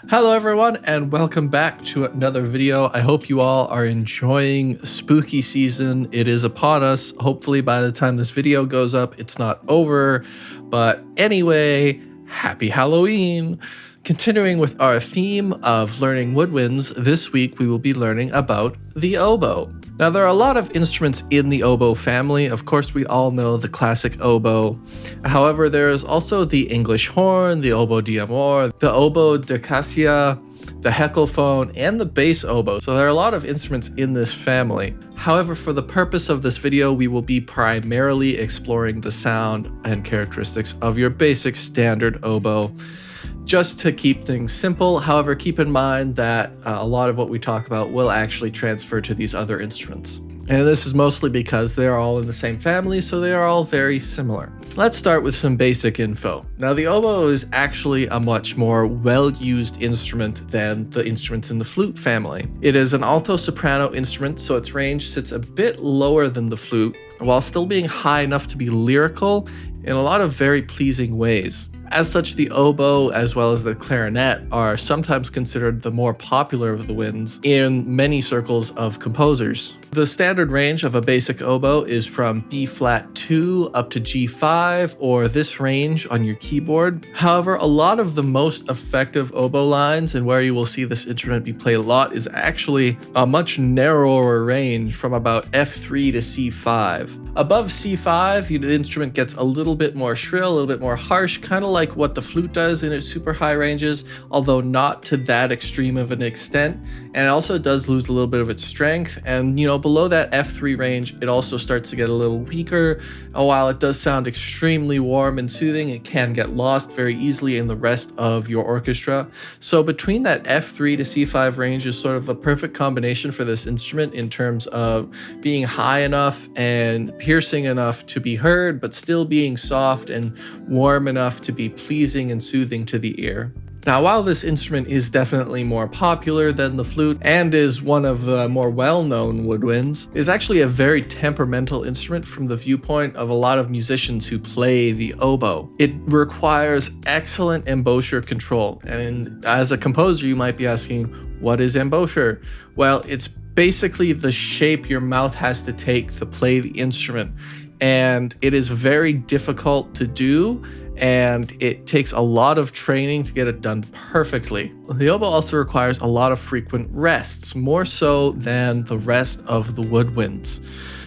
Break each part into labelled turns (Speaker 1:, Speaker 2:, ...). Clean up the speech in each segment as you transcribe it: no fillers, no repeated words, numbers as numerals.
Speaker 1: Hello everyone and welcome back to another video. I hope you all are enjoying spooky season. It is upon us. Hopefully by the time this video goes up, it's not over. But anyway, happy Halloween. Continuing with our theme of learning woodwinds, this week we will be learning about the oboe. Now, there are a lot of instruments in the oboe family. Of course, we all know the classic oboe. However, there is also the English horn, the oboe d'amore, the oboe de cassia, the heckelphone, and the bass oboe. So there are a lot of instruments in this family. However, for the purpose of this video, we will be primarily exploring the sound and characteristics of your basic standard oboe, just to keep things simple. However, keep in mind that a lot of what we talk about will actually transfer to these other instruments. And this is mostly because they are all in the same family, so they are all very similar. Let's start with some basic info. Now, the oboe is actually a much more well-used instrument than the instruments in the flute family. It is an alto-soprano instrument, so its range sits a bit lower than the flute, while still being high enough to be lyrical in a lot of very pleasing ways. As such, the oboe as well as the clarinet are sometimes considered the more popular of the winds in many circles of composers. The standard range of a basic oboe is from B flat 2 up to G5, or this range on your keyboard. However, a lot of the most effective oboe lines, and where you will see this instrument be played a lot, is actually a much narrower range from about F3 to C5. Above C5, the instrument gets a little bit more shrill, a little bit more harsh, kind of like what the flute does in its super high ranges, although not to that extreme of an extent. And it also does lose a little bit of its strength. And below that F3 range, it also starts to get a little weaker. While it does sound extremely warm and soothing, it can get lost very easily in the rest of your orchestra. So between that F3 to C5 range is sort of a perfect combination for this instrument in terms of being high enough and piercing enough to be heard, but still being soft and warm enough to be pleasing and soothing to the ear. Now, while this instrument is definitely more popular than the flute and is one of the more well-known woodwinds, it is actually a very temperamental instrument from the viewpoint of a lot of musicians who play the oboe. It requires excellent embouchure control, and as a composer you might be asking, what is embouchure? Well, it's basically the shape your mouth has to take to play the instrument, and it is very difficult to do, and it takes a lot of training to get it done perfectly. The oboe also requires a lot of frequent rests, more so than the rest of the woodwinds.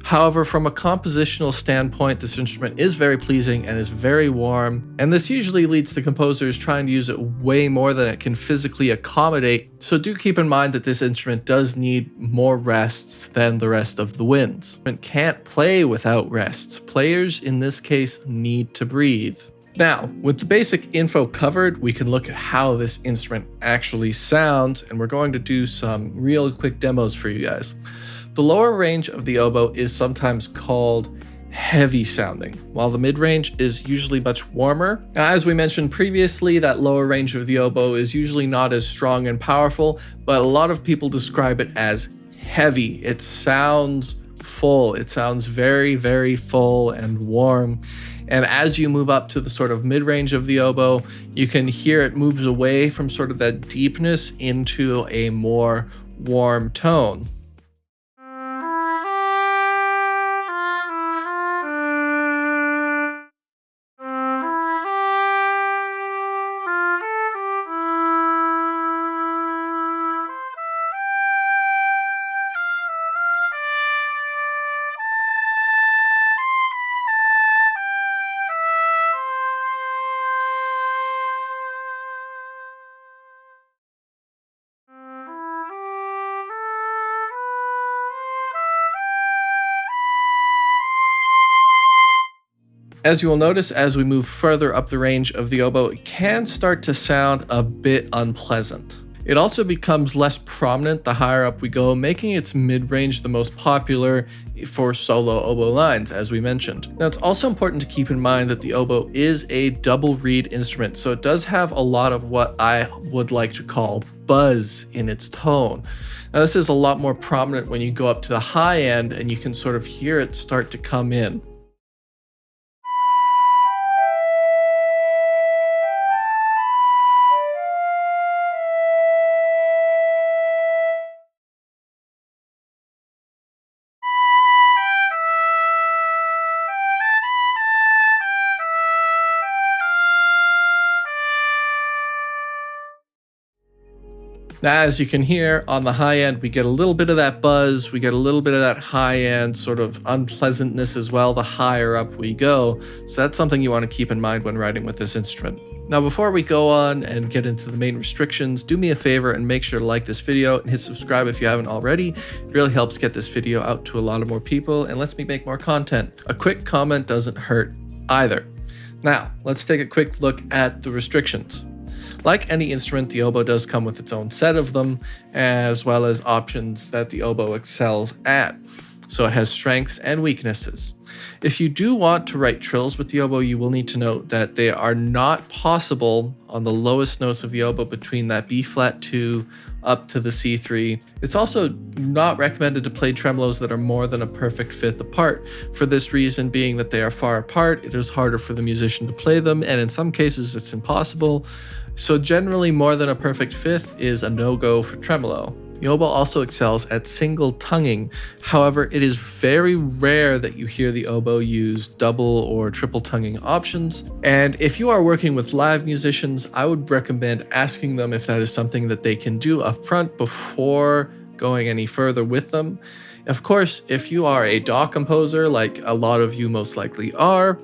Speaker 1: However, from a compositional standpoint, this instrument is very pleasing and is very warm, and this usually leads to composers trying to use it way more than it can physically accommodate, so do keep in mind that this instrument does need more rests than the rest of the winds. It can't play without rests. Players, in this case, need to breathe. Now, with the basic info covered, we can look at how this instrument actually sounds, and we're going to do some real quick demos for you guys. The lower range of the oboe is sometimes called heavy sounding, while the mid-range is usually much warmer. Now, as we mentioned previously, that lower range of the oboe is usually not as strong and powerful, but a lot of people describe it as heavy. It sounds full. It sounds very, very full and warm. And as you move up to the sort of mid-range of the oboe, you can hear it moves away from sort of that deepness into a more warm tone. As you will notice, as we move further up the range of the oboe, it can start to sound a bit unpleasant. It also becomes less prominent the higher up we go, making its mid-range the most popular for solo oboe lines, as we mentioned. Now, it's also important to keep in mind that the oboe is a double reed instrument, so it does have a lot of what I would like to call buzz in its tone. Now, this is a lot more prominent when you go up to the high end and you can sort of hear it start to come in. Now, as you can hear on the high end, we get a little bit of that buzz, we get a little bit of that high end sort of unpleasantness as well, the higher up we go. So that's something you want to keep in mind when writing with this instrument. Now, before we go on and get into the main restrictions, do me a favor and make sure to like this video and hit subscribe if you haven't already. It really helps get this video out to a lot of more people and lets me make more content. A quick comment doesn't hurt either. Now, let's take a quick look at the restrictions. Like any instrument, the oboe does come with its own set of them, as well as options that the oboe excels at. So it has strengths and weaknesses. If you do want to write trills with the oboe, you will need to note that they are not possible on the lowest notes of the oboe between that B flat 2 up to the C3. It's also not recommended to play tremolos that are more than a perfect fifth apart. For this reason being that they are far apart, it is harder for the musician to play them, and in some cases it's impossible. So generally more than a perfect fifth is a no-go for tremolo. The oboe also excels at single tonguing. However, it is very rare that you hear the oboe use double or triple tonguing options. And if you are working with live musicians, I would recommend asking them if that is something that they can do up front before going any further with them. Of course, if you are a DAW composer, like a lot of you most likely are,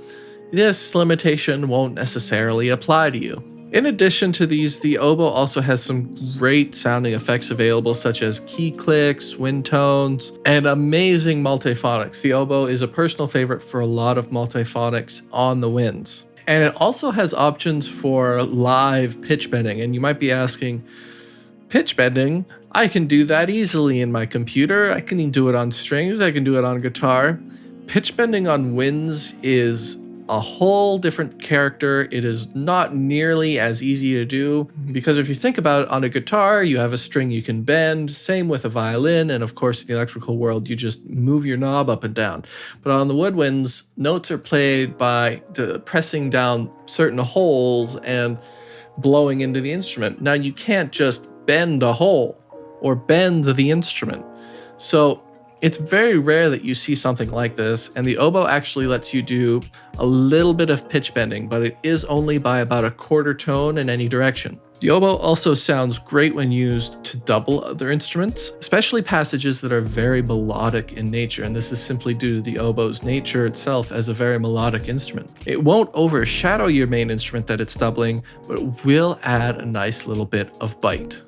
Speaker 1: this limitation won't necessarily apply to you. In addition to these, the oboe also has some great sounding effects available, such as key clicks, wind tones, and amazing multiphonics. The oboe is a personal favorite for a lot of multiphonics on the winds. And it also has options for live pitch bending. And you might be asking, pitch bending? I can do that easily in my computer. I can do it on strings. I can do it on guitar. Pitch bending on winds is a whole different character. It is not nearly as easy to do because if you think about it, on a guitar, you have a string you can bend, same with a violin, and of course in the electrical world, you just move your knob up and down. But on the woodwinds, notes are played by pressing down certain holes and blowing into the instrument. Now you can't just bend a hole or bend the instrument. So it's very rare that you see something like this, and the oboe actually lets you do a little bit of pitch bending, but it is only by about a quarter tone in any direction. The oboe also sounds great when used to double other instruments, especially passages that are very melodic in nature, and this is simply due to the oboe's nature itself as a very melodic instrument. It won't overshadow your main instrument that it's doubling, but it will add a nice little bit of bite.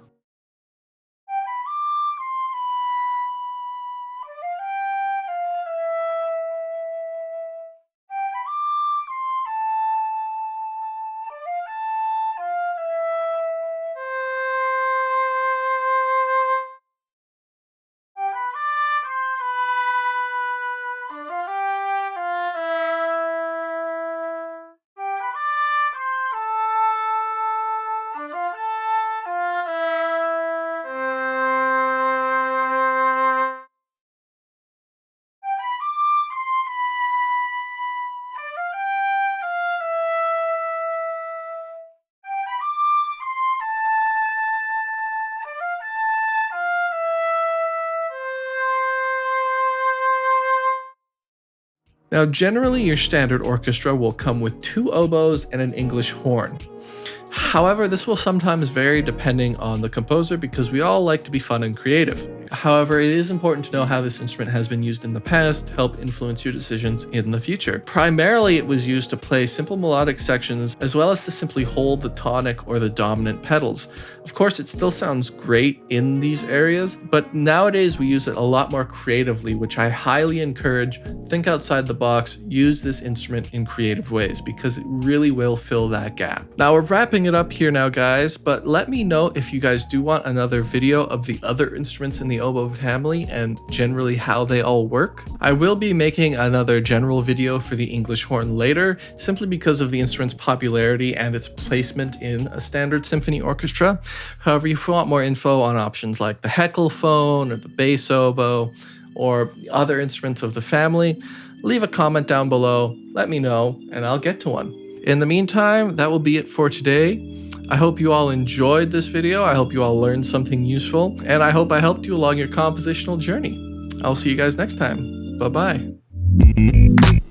Speaker 1: Now, generally your standard orchestra will come with 2 oboes and an English horn. However, this will sometimes vary depending on the composer because we all like to be fun and creative. However, it is important to know how this instrument has been used in the past to help influence your decisions in the future. Primarily, it was used to play simple melodic sections as well as to simply hold the tonic or the dominant pedals. Of course, it still sounds great in these areas, but nowadays we use it a lot more creatively, which I highly encourage. Think outside the box, use this instrument in creative ways because it really will fill that gap. Now we're wrapping it up here now, guys, but let me know if you guys do want another video of the other instruments in the oboe family and generally how they all work. I will be making another general video for the English horn later, simply because of the instrument's popularity and its placement in a standard symphony orchestra. However, if you want more info on options like the heckelphone or the bass oboe or other instruments of the family, leave a comment down below, let me know, and I'll get to one. In the meantime, that will be it for today. I hope you all enjoyed this video. I hope you all learned something useful, and I hope I helped you along your compositional journey. I'll see you guys next time. Bye-bye.